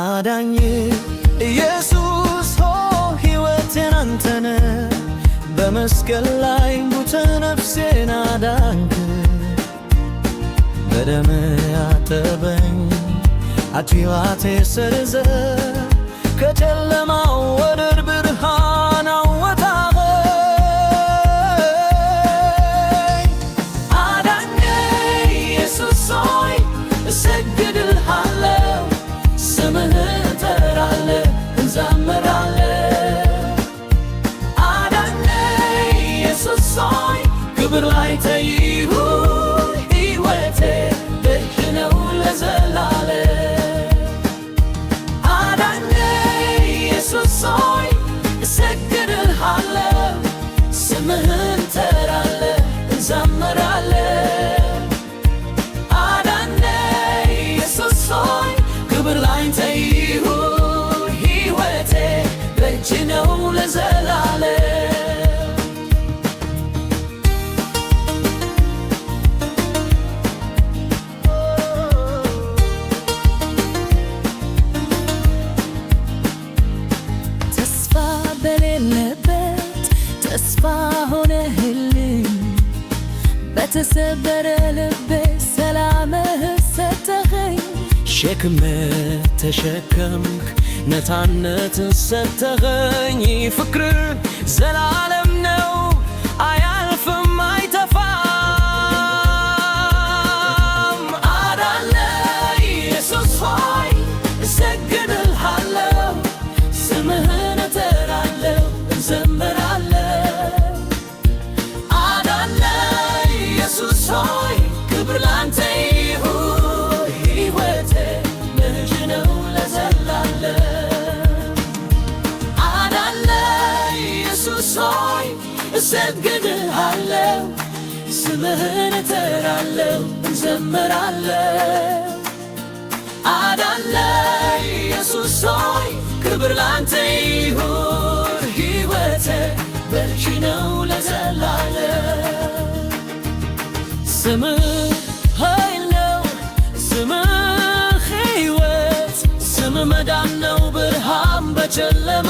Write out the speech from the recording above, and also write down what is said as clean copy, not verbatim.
አዳኝ ኢየሱስ ሆይ ሕይወቴን አንተነ በመስቀል ላይ ሙተ ነፍሴን አዳንክ። በደምህ አጠበኝ አጥፊዋቴ ሰርዘ ከጨለማው ወደ ብርሃን አወጣኸኝ። አዳኝ ኢየሱስ ሆይ እሰግድልሃለሁ፣ ስምህን እጠራለሁ፣ እዘምራለሁ። አዳኝ ኢየሱስ ሆይ ክብር ላንተ ይሁን፣ ሕይወቴ በእጅ ነው ለዘላለም። አዳኝ ኢየሱስ ሆይ እሰግድልሃለሁ፣ ስምህን እጠራለሁ፣ እዘምራለሁ። አዳኝ ኢየሱስ ሆይ ክብር ላንተ ይሁን፣ ሕይወቴ በእጅ ነው ለዘላለም። ተስፋ በሌለበት ተስፋ ሆነህልኝ፣ በተሰበረ ልቤ ሰላምህ ሰጠኸኝ። ሸክም ተሸከምክ ነፃነትን ሰጠኸኝ። ፍቅር ዘላለም ነው አያልፍም አይጠፋም። አዳኝ ኢየሱስ ሆይ እሰግድልሃለሁ፣ ስምህን እጠራለሁ፣ እዘምራለሁ። አዳኝ ኢየሱስ ሆይ ክብር ላንተ ይሁን፣ ሕይወቴ በእጅ ነው ለዘላለም። አዳኝ ኢየሱስ ሆይ እሰግድልሃለሁ፣ ስምህን እጠራለሁ፣ እዘምራለሁ። አዳኝ ኢየሱስ ሆይ ክብር ላንተ ይሁን፣ ሕይወቴ በእጅ ነው ለዘላለም። ስምህ ኃይል ነው፣ ስምህ ሕይወት፣ ስምህ መዳን ነው ብርሃን በጨለማ